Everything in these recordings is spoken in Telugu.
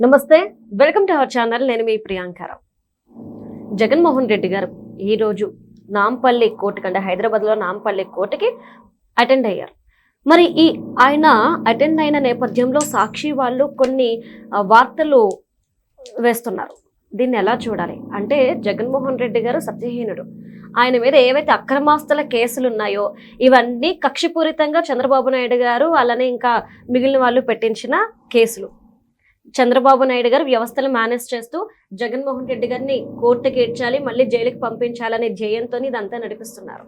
నమస్తే, వెల్కమ్ టు అవర్ ఛానల్. నేను మీ ప్రియాంకారావు. జగన్మోహన్ రెడ్డి గారు ఈరోజు నాంపల్లి కోర్టుకి, అంటే హైదరాబాద్లో నాంపల్లి కోర్టుకి అటెండ్ అయ్యారు. మరి ఆయన అటెండ్ అయిన నేపథ్యంలో సాక్షి వాళ్ళు కొన్ని వార్తలు వేస్తున్నారు. దీన్ని ఎలా చూడాలి అంటే, జగన్మోహన్ రెడ్డి గారు సత్యహీనుడు, ఆయన మీద ఏవైతే అక్రమాస్తుల కేసులు ఉన్నాయో ఇవన్నీ కక్షపూరితంగా చంద్రబాబు నాయుడు గారు అలానే ఇంకా మిగిలిన వాళ్ళు పెట్టించిన కేసులు. చంద్రబాబు నాయుడు గారు వ్యవస్థలు మేనేజ్ చేస్తూ జగన్మోహన్ రెడ్డి గారిని కోర్టుకి ఏడ్చాలి, మళ్ళీ జైలుకి పంపించాలనే ధ్యేయంతో ఇదంతా నడిపిస్తున్నారు.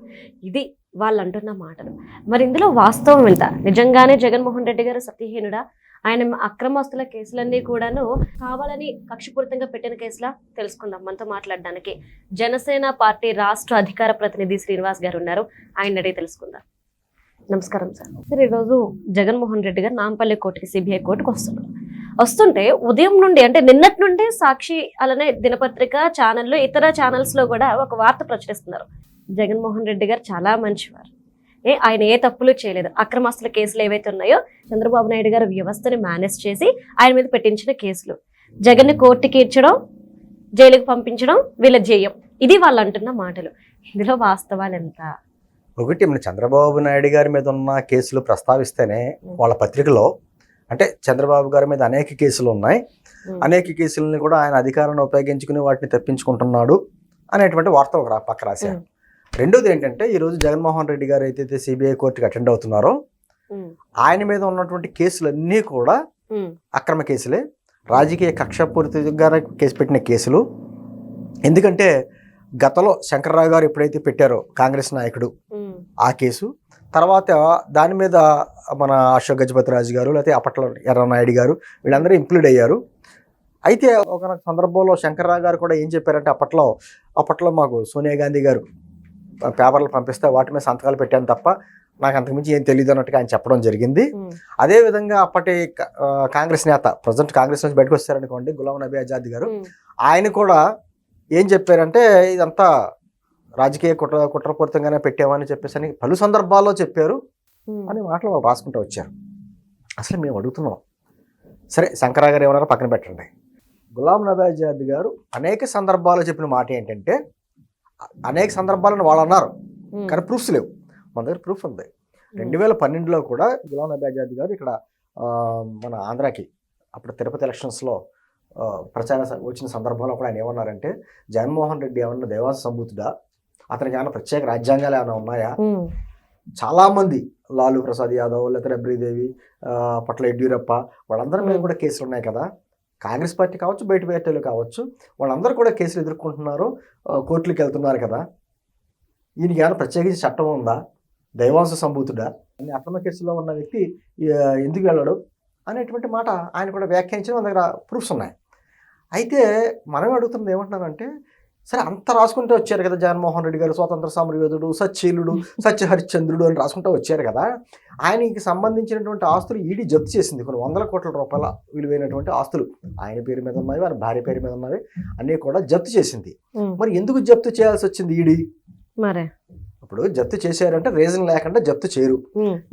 ఇది వాళ్ళు అంటున్న మాటలు. మరి ఇందులో వాస్తవం ఎంత? నిజంగానే జగన్మోహన్ రెడ్డి గారు సత్యహీనుడా? ఆయన అక్రమాస్తుల కేసులన్నీ కూడాను కావాలని కక్షపూరితంగా పెట్టిన కేసులా? తెలుసుకుందాం. మనతో మాట్లాడడానికి జనసేన పార్టీ రాష్ట్ర అధికార ప్రతినిధి శ్రీనివాస్ గారు ఉన్నారు. ఆయన అడిగి తెలుసుకుందాం. నమస్కారం సార్. సార్, ఈరోజు జగన్మోహన్ రెడ్డి గారు నాంపల్లి కోర్టుకి, సిబిఐ కోర్టుకు వస్తుంటే ఉదయం నుండి, అంటే నిన్నటి నుండి సాక్షి అలానే దినపత్రిక ఛానళ్ళు, ఇతర ఛానల్స్ లో కూడా ఒక వార్త ప్రచురిస్తున్నారు. జగన్మోహన్ రెడ్డి గారు చాలా మంచివారు, ఆయన ఏ తప్పులు చేయలేదు, అక్రమాస్తుల కేసులు ఏవైతే ఉన్నాయో చంద్రబాబు నాయుడు గారు వ్యవస్థని మేనేజ్ చేసి ఆయన మీద పెట్టించిన కేసులు, జగన్ని కోర్టుకి ఇచ్చడం, జైలుకి పంపించడం వీళ్ళ జయం. ఇది వాళ్ళు అంటున్న మాటలు. ఇందులో వాస్తవాలు ఎంత? ఒకటి, మన చంద్రబాబు నాయుడు గారి మీద ఉన్న కేసులు ప్రస్తావిస్తేనే వాళ్ళ పత్రికలో, అంటే చంద్రబాబు గారి మీద అనేక కేసులు ఉన్నాయి, అనేక కేసులని కూడా ఆయన అధికారాన్ని ఉపయోగించుకుని వాటిని తప్పించుకుంటున్నాడు అనేటువంటి వార్త ఒక పక్క రాశారు. రెండోది ఏంటంటే, ఈరోజు జగన్మోహన్ రెడ్డి గారు అయితే సిబిఐ కోర్టుకి అటెండ్ అవుతున్నారో ఆయన మీద ఉన్నటువంటి కేసులన్నీ కూడా అక్రమ కేసులే, రాజకీయ కక్షపూరితంగా కేసు పెట్టిన కేసులు. ఎందుకంటే గతంలో శంకర్రావు గారు ఎప్పుడైతే పెట్టారో కాంగ్రెస్ నాయకుడు ఆ కేసు, తర్వాత దాని మీద మన అశోక్ గజపతిరాజు గారు, లేకపోతే అప్పట్లో ఎర్రనాయుడు గారు, వీళ్ళందరూ ఇంక్లూడ్ అయ్యారు. అయితే ఒక సందర్భంలో శంకర్రావు గారు కూడా ఏం చెప్పారంటే, అప్పట్లో మాకు సోనియా గాంధీ గారు పేపర్లు పంపిస్తే వాటి మీద సంతకాలు పెట్టాను తప్ప నాకు అంతకుమించి ఏం తెలియదు అన్నట్టుగా ఆయన చెప్పడం జరిగింది. అదేవిధంగా అప్పటి కాంగ్రెస్ నేత, ప్రజెంట్ కాంగ్రెస్ నుంచి బయటకు వచ్చారనుకోండి, గులాం నబీ ఆజాద్ గారు, ఆయన కూడా ఏం చెప్పారంటే ఇదంతా రాజకీయ కుట్రపూరితంగానే పెట్టామని చెప్పేసి అని పలు సందర్భాల్లో చెప్పారు అని మాటలు వాళ్ళు రాసుకుంటూ వచ్చారు. అసలు మేము అడుగుతున్నాం, సరే శంకరరావు గారు ఏమన్నారో పక్కన పెట్టండి, గులాం నబీ ఆజాద్ గారు అనేక సందర్భాల్లో చెప్పిన మాట ఏంటంటే, అనేక సందర్భాలను వాళ్ళు అన్నారు కానీ ప్రూఫ్స్ లేవు. మన దగ్గర ప్రూఫ్ ఉంది. 2012లో కూడా గులాం నబీ ఆజాద్ గారు ఇక్కడ మన ఆంధ్రాకి అప్పుడు తిరుపతి ఎలక్షన్స్లో ప్రచారం వచ్చిన సందర్భంలో కూడా ఆయన ఏమన్నారంటే, జగన్మోహన్ రెడ్డి ఏమన్నా దేవాంశ సంభూతుడా, అతనికి ఏమైనా ప్రత్యేక రాజ్యాంగాలు ఏమైనా ఉన్నాయా? చాలా మంది, లాలూ ప్రసాద్ యాదవ్, లేకపోతే రబ్రీదేవి, పట్ల యడ్యూరప్ప, వాళ్ళందరి మీద కూడా కేసులు ఉన్నాయి కదా, కాంగ్రెస్ పార్టీ కావచ్చు, బయట పార్టీలు కావచ్చు, వాళ్ళందరూ కూడా కేసులు ఎదుర్కొంటున్నారు, కోర్టులకు వెళ్తున్నారు కదా, ఈయనకి ఏమైనా ప్రత్యేకించి చట్టం ఉందా, దైవాంశ సంభూతుడా, అన్ని అక్రమ కేసులో ఉన్న వ్యక్తి ఎందుకు వెళ్ళడు అనేటువంటి మాట ఆయన కూడా వ్యాఖ్యానించిన మన దగ్గర ప్రూఫ్స్ ఉన్నాయి. అయితే మనం అడుగుతున్నది ఏమంటున్నానంటే, సరే అంత రాసుకుంటూ వచ్చారు కదా జగన్మోహన్ రెడ్డి గారు, స్వాతంత్ర సమరయోధుడు, సచ్చీలుడు, సత్య హరిశ్చంద్రుడు అని రాసుకుంటూ వచ్చారు కదా, ఆయనకి సంబంధించినటువంటి ఆస్తులు ఈడీ జప్తు చేసింది. కొన్ని వందల కోట్ల రూపాయల విలువైనటువంటి ఆస్తులు ఆయన పేరు మీద ఉన్నవి, వారి భార్య పేరు మీద ఉన్నవి అన్నీ కూడా జప్తు చేసింది. మరి ఎందుకు జప్తు చేయాల్సి వచ్చింది ఈడీ? మరి ఇప్పుడు జప్తు చేశారంటే రీజన్ లేకుండా జప్తు చేయరు,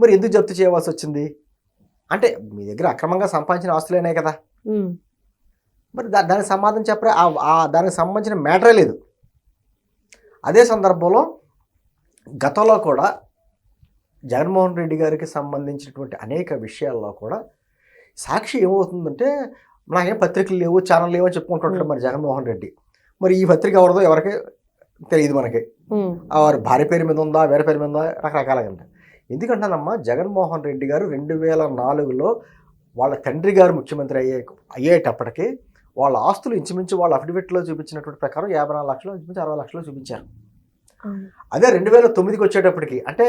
మరి ఎందుకు జప్తు చేయవలసి వచ్చింది అంటే, మీ దగ్గర అక్రమంగా సంపాదించిన ఆస్తులేనే కదా, మరి దానికి సమాధానం చెప్పరే, దానికి సంబంధించిన మ్యాటరే లేదు. అదే సందర్భంలో గతంలో కూడా జగన్మోహన్ రెడ్డి గారికి సంబంధించినటువంటి అనేక విషయాల్లో కూడా సాక్షి ఏమవుతుందంటే, నాకేం పత్రికలు లేవు, ఛానల్ లేవు అని చెప్పుకుంటుంటాడు మరి జగన్మోహన్ రెడ్డి. మరి ఈ పత్రిక ఎవరిదో ఎవరికి తెలియదు మనకి, వారి భార్య పేరు మీద ఉందా, వేరే పేరు మీద ఉందా, రకరకాలుగా ఉంటాయి. ఎందుకంటానమ్మా, జగన్మోహన్ రెడ్డి గారు 2004లో వాళ్ళ తండ్రి గారు ముఖ్యమంత్రి అయ్యేటప్పటికి వాళ్ళ ఆస్తులు ఇంచుమించు వాళ్ళ అఫిడవిట్లో చూపించినటువంటి ప్రకారం 54 లక్షలు, ఇంచుమించు 60 లక్షలు చూపించారు. అదే 2009కి వచ్చేటప్పటికి, అంటే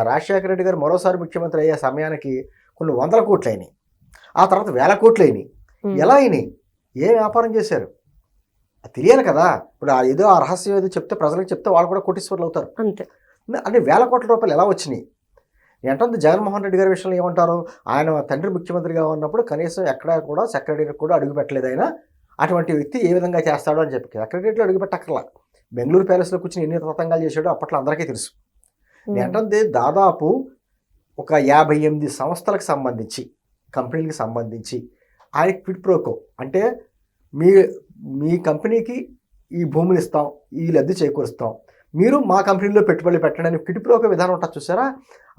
రాజశేఖర రెడ్డి గారు మరోసారి ముఖ్యమంత్రి అయ్యే సమయానికి కొన్ని 100 కోట్లు అయినాయి, ఆ తర్వాత 1000 కోట్లు అయినాయి. ఎలా అయినాయి? ఏ వ్యాపారం చేశారు? అది తెలియాలి కదా. ఇప్పుడు ఏదో ఆ రహస్యం ఏదో చెప్తే, ప్రజలకు చెప్తే వాళ్ళు కూడా కోటీశ్వరులు అవుతారు. అంతే. అంటే 1000 కోట్ల రూపాయలు ఎలా వచ్చినాయి? ఏంటంటే జగన్మోహన్ రెడ్డి గారి విషయంలో ఏమంటారు, ఆయన తండ్రి ముఖ్యమంత్రిగా ఉన్నప్పుడు కనీసం ఎక్కడా కూడా సెక్రటరీకి కూడా అడుగు పెట్టలేదు ఆయన, అటువంటి వ్యక్తి ఏ విధంగా చేస్తాడో అని చెప్పి సెక్రటరీలో అడుగు పెట్టక్కర్లా, బెంగళూరు ప్యాలెస్లో కూర్చొని ఎన్ని తతంగాలు చేశాడో అప్పట్లో అందరికీ తెలుసు. ఏంటంటే దాదాపు ఒక 58 సంస్థలకు సంబంధించి, కంపెనీలకు సంబంధించి ఆయన క్విడ్ ప్రోకో అంటే మీ మీ కంపెనీకి ఈ భూములు ఇస్తాం, ఈ లబ్ధి చేకూరుస్తాం, మీరు మా కంపెనీలో పెట్టుబడులు పెట్టడానికి క్విడ్ ప్రోకో విధానం ఉంటుంది చూసారా,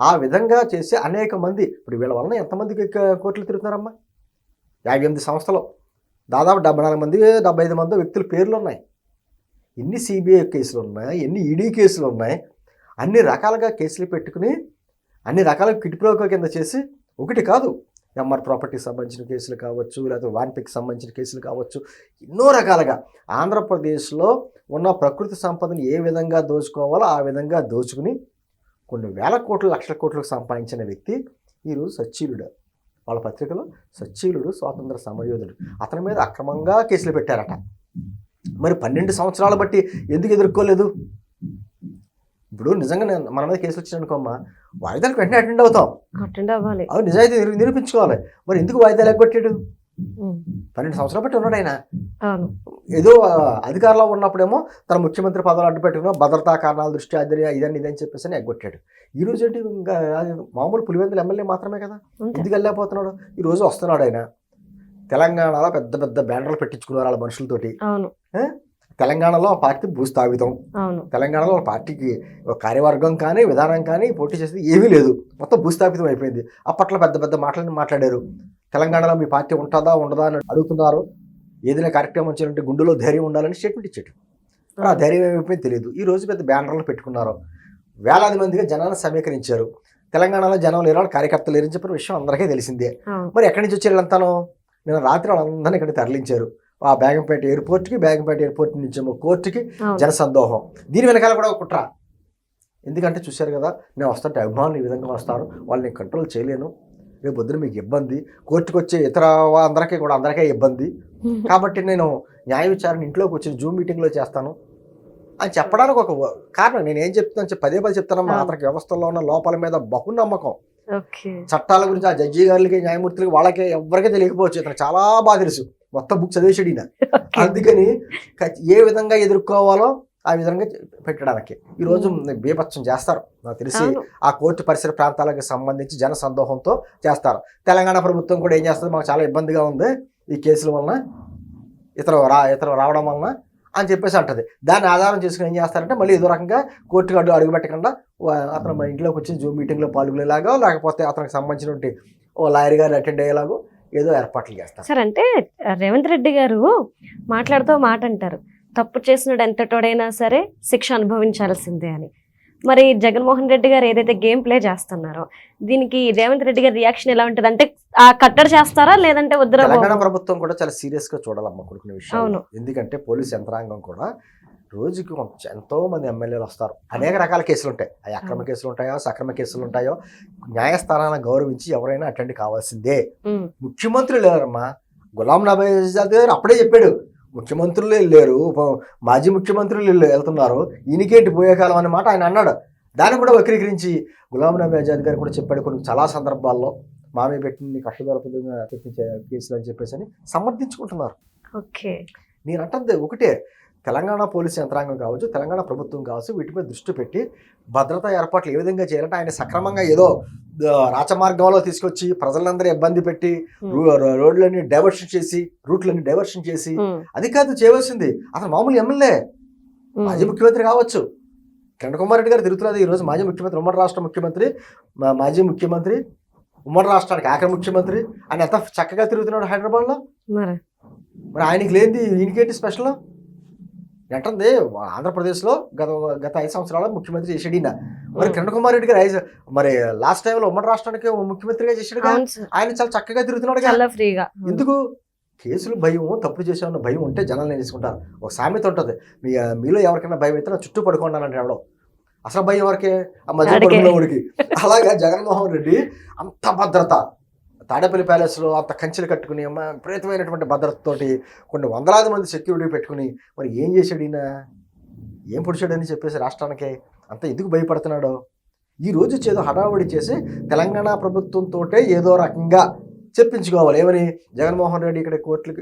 ఆ విధంగా చేసి అనేక మంది, ఇప్పుడు వీళ్ళ వలన ఎంతమందికి కోట్లు తిరుగుతున్నారమ్మా, 58 సంస్థలు దాదాపు 74 మంది 75 మంది వ్యక్తుల పేర్లు ఉన్నాయి. ఎన్ని సిబిఐ కేసులు ఉన్నాయి, ఎన్ని ఈడీ కేసులు ఉన్నాయి, అన్ని రకాలుగా కేసులు పెట్టుకుని అన్ని రకాల క్విడ్ ప్రోకో కింద చేసి, ఒకటి కాదు ఎంఆర్ ప్రాపర్టీకి సంబంధించిన కేసులు కావచ్చు, లేకపోతే వాన్పిక్ సంబంధించిన కేసులు కావచ్చు, ఎన్నో రకాలుగా ఆంధ్రప్రదేశ్లో ఉన్న ప్రకృతి సంపదను ఏ విధంగా దోచుకోవాలో ఆ విధంగా దోచుకుని కొన్ని వేల కోట్లు లక్షల కోట్లకు సంపాదించిన వ్యక్తి ఈరోజు సచ్చీలుడు. వాళ్ళ పత్రికలో సచ్చీలుడు స్వాతంత్ర సమరయోధుడు, అతని మీద అక్రమంగా కేసులు పెట్టారట. మరి 12 సంవత్సరాలు బట్టి ఎందుకు ఎదుర్కోలేదు? ఇప్పుడు నిజంగా మన మీద కేసులు వచ్చిననుకోమ్మా, వాయిదాలకు వెంటనే అటెండ్ అవుతాం, అటెండ్ అవ్వాలి, అవి నిజాయితీ నిరూపించుకోవాలి. మరి ఎందుకు వాయిదాలు ఎగ్గొట్టాడు? 12 సంవత్సరాలు బట్టి ఉన్నాడు ఆయన. ఏదో అధికారంలో ఉన్నప్పుడేమో తన ముఖ్యమంత్రి పదవులు అడ్డు పెట్టుకున్నా భద్రతా కారణాల దృష్ట్యా అదే ఇదని చెప్పేసి అని ఎగ్గొట్టాడు. ఈ రోజు ఏంటి, ఇంకా మామూలు పులివెందుల ఎమ్మెల్యే మాత్రమే కదా, ఎందుకు వెళ్ళలేకపోతున్నాడు? ఈ రోజు వస్తున్నాడు ఆయన. తెలంగాణలో పెద్ద పెద్ద బ్యానర్లు పెట్టించుకున్నారు వాళ్ళ మనుషులతోటి. తెలంగాణలో ఆ పార్టీ భూస్థాపితం, తెలంగాణలో ఆ పార్టీకి కార్యవర్గం కానీ విధానం కానీ పోటీ చేసేది ఏమీ లేదు, మొత్తం భూస్థాపితం అయిపోయింది. అప్పట్లో పెద్ద పెద్ద మాటలని మాట్లాడారు. తెలంగాణలో మీ పార్టీ ఉంటుందా ఉండదా అని అడుగుతున్నారు, ఏదైనా కార్యక్రమం చేయాలంటే గుండెలో ధైర్యం ఉండాలని స్టేట్మెంట్ ఇచ్చాడు. ఆ ధైర్యం ఏమైపోయింది తెలియదు. ఈ రోజు పెద్ద బ్యానర్లు పెట్టుకున్నారు, వేలాది మందిగా జనాన్ని సమీకరించారు. తెలంగాణలో జనం లేరు, కార్యకర్తలు లేరని చెప్పిన విషయం అందరికీ తెలిసిందే. మరి ఎక్కడి నుంచి వచ్చారు వీళ్ళంతాను? నిన్న రాత్రి వాళ్ళందరినీ ఇక్కడ తరలించారు. ఆ బేగంపేట ఎయిర్పోర్ట్కి, బేగంపేట ఎయిర్పోర్ట్ నుంచి కోర్టుకి జనసందోహం. దీని వెనకాల కూడా ఒక కుట్ర. ఎందుకంటే చూశారు కదా, నేను వస్తుంటే అభిమానులు ఈ విధంగా వస్తారు, వాళ్ళని కంట్రోల్ చేయలేను, రేపు పొద్దున మీకు ఇబ్బంది, కోర్టుకు వచ్చే ఇతర అందరికీ ఇబ్బంది, కాబట్టి నేను న్యాయ విచారణ ఇంట్లోకి వచ్చి జూమ్ మీటింగ్లో చేస్తాను అని చెప్పడానికి ఒక కారణం. నేను ఏం చెప్తాను పదే చెప్తానమ్మా, అతనికి వ్యవస్థలో ఉన్న లోపాల మీద బహునమ్మకం. చట్టాల గురించి ఆ జడ్జి గారికి, న్యాయమూర్తులకి, వాళ్ళకి ఎవరికీ తెలియకపోవచ్చు, ఇతను చాలా బాగా తెలుసు, మొత్తం బుక్ చదివేసాడు ఈయన. అందుకని ఏ విధంగా ఎదుర్కోవాలో ఆ విధంగా పెట్టడానికి ఈరోజు బీభత్సం చేస్తారు. నాకు తెలిసి ఆ కోర్టు పరిసర ప్రాంతాలకు సంబంధించి జన సందోహంతో చేస్తారు. తెలంగాణ ప్రభుత్వం కూడా ఏం చేస్తుంది, మాకు చాలా ఇబ్బందిగా ఉంది ఈ కేసుల వలన, ఇతరు రావడం వలన అని చెప్పేసి అంటది. దాన్ని ఆధారం చేసుకుని ఏం చేస్తారంటే మళ్ళీ ఏదో రకంగా కోర్టుకు అడుగు పెట్టకుండా అతను మా ఇంట్లోకి వచ్చి జూమ్ మీటింగ్లో పాల్గొనేలాగా, లేకపోతే అతనికి సంబంధించినటువంటి ఓ లాయర్ గారు అటెండ్ అయ్యేలాగో ఏదో ఏర్పాట్లు చేస్తారు. సార్ అంటే రేవంత్ రెడ్డి గారు మాట్లాడుతూ మాట అంటారు, తప్పు చేసినాడు ఎంతటోడైనా సరే శిక్ష అనుభవించాల్సిందే అని. మరి జగన్మోహన్ రెడ్డి గారు ఏదైతే గేమ్ ప్లే చేస్తున్నారో దీనికి రేవంత్ రెడ్డి గారి రియాక్షన్ ఎలా ఉంటుంది? అంటే ఆ కట్టడి చేస్తారా లేదంటే వద్దురా? తెలంగాణ ప్రభుత్వం కూడా చాలా సీరియస్ గా చూడాలమ్మా కొడుకునే విషయం. ఎందుకంటే పోలీస్ యంత్రాంగం కూడా రోజుకి ఎంతో మంది ఎమ్మెల్యేలు వస్తారు, అనేక రకాల కేసులు ఉంటాయి, అవి అక్రమ కేసులు ఉంటాయో సక్రమ కేసులు ఉంటాయో, న్యాయస్థానాన్ని గౌరవించి ఎవరైనా అటెండ్ కావాల్సిందే. ముఖ్యమంత్రులు లేరమ్మా, గులాం నబీ ఆజాద్ గారు అప్పుడే చెప్పాడు, ముఖ్యమంత్రులు వెళ్ళారు, మాజీ ముఖ్యమంత్రులు వెళ్తున్నారు, ఈయనకేంటి పోయే కాలం అనే మాట ఆయన అన్నాడు. దాన్ని కూడా వక్రీకరించి గులాం నబీ ఆజాద్ గారు కూడా చెప్పాడు కొన్ని చాలా సందర్భాల్లో, మామే పెట్టింది కష్టదొరపదంగా పెట్టించే కేసులు అని చెప్పేసి అని సమర్థించుకుంటున్నారు. నేను అంటుంది ఒకటే, తెలంగాణ పోలీసు యంత్రాంగం కావచ్చు, తెలంగాణ ప్రభుత్వం కావచ్చు, వీటిపై దృష్టి పెట్టి భద్రతా ఏర్పాట్లు ఏ విధంగా చేయాలంటే ఆయన సక్రమంగా ఏదో రాచమార్గంలో తీసుకొచ్చి ప్రజలందరూ ఇబ్బంది పెట్టి రోడ్లన్నీ డైవర్షన్ చేసి అది కాదు చేయవలసింది. అతను మామూలు ఎమ్మెల్యే, మాజీ ముఖ్యమంత్రి కావచ్చు. కిరణ్ కుమార్ రెడ్డి గారు తిరుగుతున్నది ఈరోజు మాజీ ముఖ్యమంత్రి, ఉమ్మడి రాష్ట్ర ముఖ్యమంత్రి, మాజీ ముఖ్యమంత్రి, ఉమ్మడి రాష్ట్రానికి ఆఖరి ముఖ్యమంత్రి. ఆయన ఎంత చక్కగా తిరుగుతున్నాడు హైదరాబాద్లో. మరి ఆయనకి లేనిది ఈయనకేంటి స్పెషల్? ఏంటంది ఆంధ్రప్రదేశ్లో గత 5 సంవత్సరాల ముఖ్యమంత్రి చేసాడు ఈయన. మరి కిరణ్ కుమార్ రెడ్డి గారు మరి లాస్ట్ టైంలో ఉమ్మడి రాష్ట్రానికి ముఖ్యమంత్రిగా చేసాడు, ఆయన చాలా చక్కగా తిరుగుతున్నాడు. ఎందుకు? కేసులు భయం, తప్పుడు చేసామన్న భయం ఉంటే జనాలు తీసుకుంటారు. ఒక సామెత ఉంటుంది, మీలో ఎవరికైనా భయం అయితే నా చుట్టూ పడుకోండి ఎవడో. అసలు భయం ఎవరికే? ఆ మధ్య పడుకున్న వాడికి. అలాగా జగన్మోహన్ రెడ్డి అంత భద్రత, తాడేపల్లి ప్యాలెస్లో అంత కంచెలు కట్టుకుని విపరీతమైనటువంటి భద్రతతోటి కొన్ని వందలాది మంది సెక్యూరిటీ పెట్టుకుని మరి ఏం చేశాడు ఈయన, ఏం పొడిచాడని చెప్పేసి రాష్ట్రానికి అంత ఎందుకు భయపడుతున్నాడో. ఈరోజు ఏదో హడావుడి చేసి తెలంగాణ ప్రభుత్వంతో ఏదో రకంగా చెప్పించుకోవాలి. ఏమని? జగన్మోహన్ రెడ్డి ఇక్కడ కోర్టులకు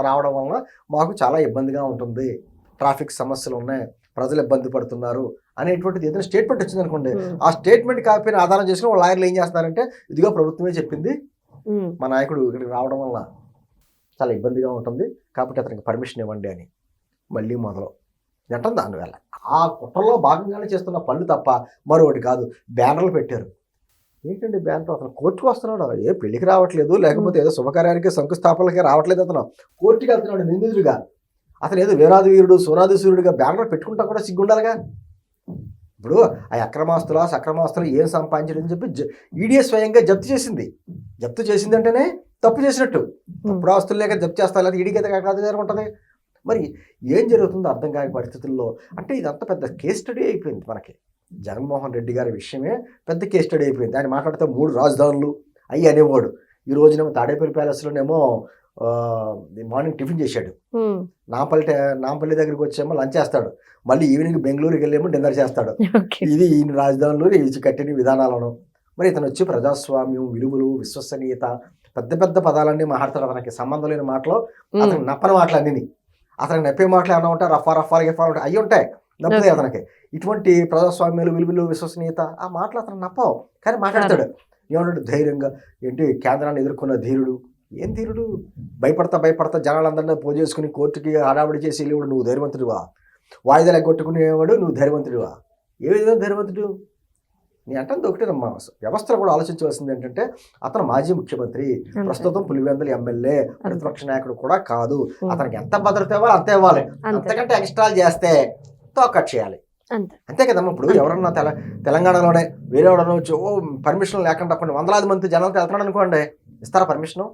రావడం వలన మాకు చాలా ఇబ్బందిగా ఉంటుంది, ట్రాఫిక్ సమస్యలు ఉన్నాయి, ప్రజలు ఇబ్బంది పడుతున్నారు అనేటువంటిది ఏదైనా స్టేట్మెంట్ వచ్చింది అనుకోండి, ఆ స్టేట్మెంట్ కాపీని ఆధారం చేసుకుని లాయర్లు ఏం చేస్తున్నారంటే, ఇదిగో ప్రభుత్వమే చెప్పింది, మా నాయకుడు ఇక్కడికి రావడం వల్ల చాలా ఇబ్బందిగా ఉంటుంది, కాబట్టి అతనికి పర్మిషన్ ఇవ్వండి అని మళ్ళీ మొదలు నెట్టం దానివల్ల ఆ కుట్రలో భాగంగానే చేస్తున్న పనులు తప్ప మరొకటి కాదు. బ్యానర్లు పెట్టారు. ఏంటండి బ్యానర్? అతను కోర్టుకు వస్తున్నాడు, ఏ పెళ్లికి రావట్లేదు, లేకపోతే ఏదో శుభకార్యానికి శంకుస్థాపనలకి రావట్లేదు, అతను కోర్టుకి వెళ్తున్నాడు నిందితుడిగా. అతను ఏదో వీరాది వీరుడు సోనాది సూర్యుడిగా బ్యానర్ పెట్టుకుంటా కూడా సిగ్గుండాలిగా. ఇప్పుడు ఆ అక్రమాస్తుల సక్రమాస్తులు ఏం సంపాదించడని చెప్పి ఈడీ స్వయంగా జప్తు చేసింది. జప్తు చేసింది అంటేనే తప్పు చేసినట్టు. తప్పుడు ఆస్తులు లేక జప్తు చేస్తా, లేదా ఈడీకి అయితే అధికారం ఉంటుంది. మరి ఏం జరుగుతుందో అర్థం కాని పరిస్థితుల్లో అంటే ఇదంతా పెద్ద కేస్ స్టడీ అయిపోయింది మనకి. జగన్మోహన్ రెడ్డి గారి విషయమే పెద్ద కేస్ స్టడీ అయిపోయింది. ఆయన మాట్లాడితే 3 రాజధానులు అయ్యి అనేవాడు. ఈ రోజునేమో తాడేపల్లి ప్యాలెస్లోనేమో మార్నింగ్ టిఫిన్ చేశాడు, నాంపల్లి దగ్గరికి వచ్చేమో లంచ్ చేస్తాడు, మళ్ళీ ఈవినింగ్ బెంగళూరుకి వెళ్ళేమో డిన్నర్ చేస్తాడు. ఇది ఈ రాజధానులు ఈ కట్టిన విధానాలను. మరి ఇతను వచ్చి ప్రజాస్వామ్యం, విలువలు, విశ్వసనీయత, పెద్ద పెద్ద పదాలన్నీ మాట్లాడతాడు. అతనికి సంబంధం లేని మాటలు, అతనికి నప్పని మాటలు అన్నీ, అతనికి నప్పే మాటలు ఏమన్నా ఉంటాయి, రఫా గిఫాలు అయ్యి ఉంటాయి, నప్పుతాయి అతనికి. ఇటువంటి ప్రజాస్వామ్యాలు, విలువలు, విశ్వసనీయత ఆ మాటలు అతను నప్పవు, కానీ మాట్లాడతాడు. ఏమన్నాడు? ధైర్యంగా ఏంటి కేంద్రాన్ని ఎదుర్కొన్న ధీరుడు. ఏం ధీరుడు? భయపడతా జనాలందరినీ పోజేసుకుని కోర్టుకి హడావిడి చేసి వెళ్ళేవాడు నువ్వు ధైర్యవంతుడివా? వాయిదాలు ఎగ్గొట్టుకునేవాడు నువ్వు ధైర్యవంతుడివా? ఏ విధంగా ధైర్యవంతుడు? నీ అంటుంది ఒకటేనమ్మా. వ్యవస్థలో కూడా ఆలోచించవలసింది ఏంటంటే అతను మాజీ ముఖ్యమంత్రి, ప్రస్తుతం పులివెందుల ఎమ్మెల్యే, ప్రతిపక్ష నాయకుడు కూడా కాదు. అతనికి ఎంత భద్రత ఇవ్వాలి అంతే ఇవ్వాలి, అంతకంటే ఎక్స్ట్రాలు చేస్తే తోకట్ చేయాలి, అంతే కదమ్మా. ఇప్పుడు ఎవరన్నా తెలంగాణలోనే వేరే ఎవడన్నా వచ్చి పర్మిషన్ లేకుండా కొన్ని వందలాది మంది జనాలతో వెళ్తున్నాడు అనుకోండి, ఇస్తారా పర్మిషను?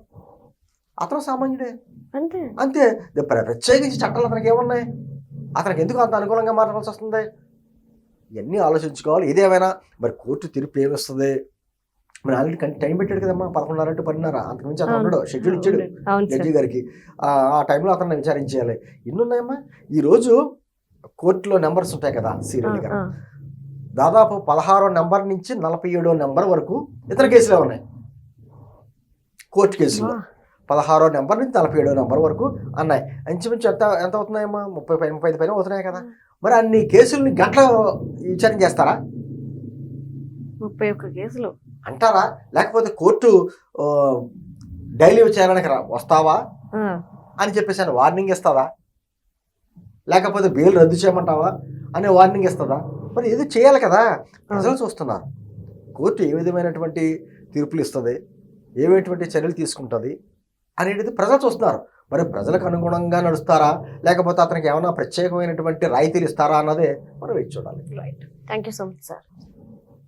అతను సామాన్యుడే, అంతే. ప్రత్యేకించి చట్టాలు అతనికి ఏమున్నాయి? అతనికి ఎందుకు అంత అనుకూలంగా మాట్లాడాల్సి వస్తుంది? ఇవన్నీ ఆలోచించుకోవాలి. ఏదేమైనా మరి కోర్టు తీర్పు ఏమిస్తుంది? మరి ఆల్రెడీ టైం పెట్టాడు కదమ్మా, 11:30 to 12:30, అంతకుమించి అతను ఉండడు, షెడ్యూల్ ఇచ్చాడు జడ్జి గారికి. ఆ టైంలో అతన్ని విచారించేయాలి. ఇన్ని ఉన్నాయమ్మా. ఈరోజు కోర్టులో నెంబర్స్ ఉంటాయి కదా సీరియల్గా, దాదాపు 16వ నెంబర్ నుంచి 47వ నెంబర్ వరకు ఇతర కేసులే ఉన్నాయి. కోర్టు కేసులో 16వ నెంబర్ నుంచి 47వ నెంబర్ వరకు అన్నాయి. ఇంచుమించు ఎంత అవుతున్నాయమ్మా? 30-35 పైన అవుతున్నాయి కదా. మరి అన్ని కేసుల్ని గంటలు విచారణ చేస్తారా? 31 కేసులు అంటారా? లేకపోతే కోర్టు డైలీ విచారణకి వస్తావా అని చెప్పేసి వార్నింగ్ ఇస్తుందా? లేకపోతే బెయిల్ రద్దు చేయమంటావా అనే వార్నింగ్ ఇస్తుందా? మరి ఏదో చేయాలి కదా. ప్రజలు చూస్తున్నారు కోర్టు ఏ విధమైనటువంటి తీర్పులు ఇస్తుంది, ఏమైనటువంటి చర్యలు తీసుకుంటుంది అనేది ప్రజలు చూస్తున్నారు. మరి ప్రజలకు అనుగుణంగా నడుస్తారా, లేకపోతే అతనికి ఏమైనా ప్రత్యేకమైనటువంటి రాయితీలు ఇస్తారా అన్నదే మనం వేచి చూడాలి. Right. Thank you so much sir.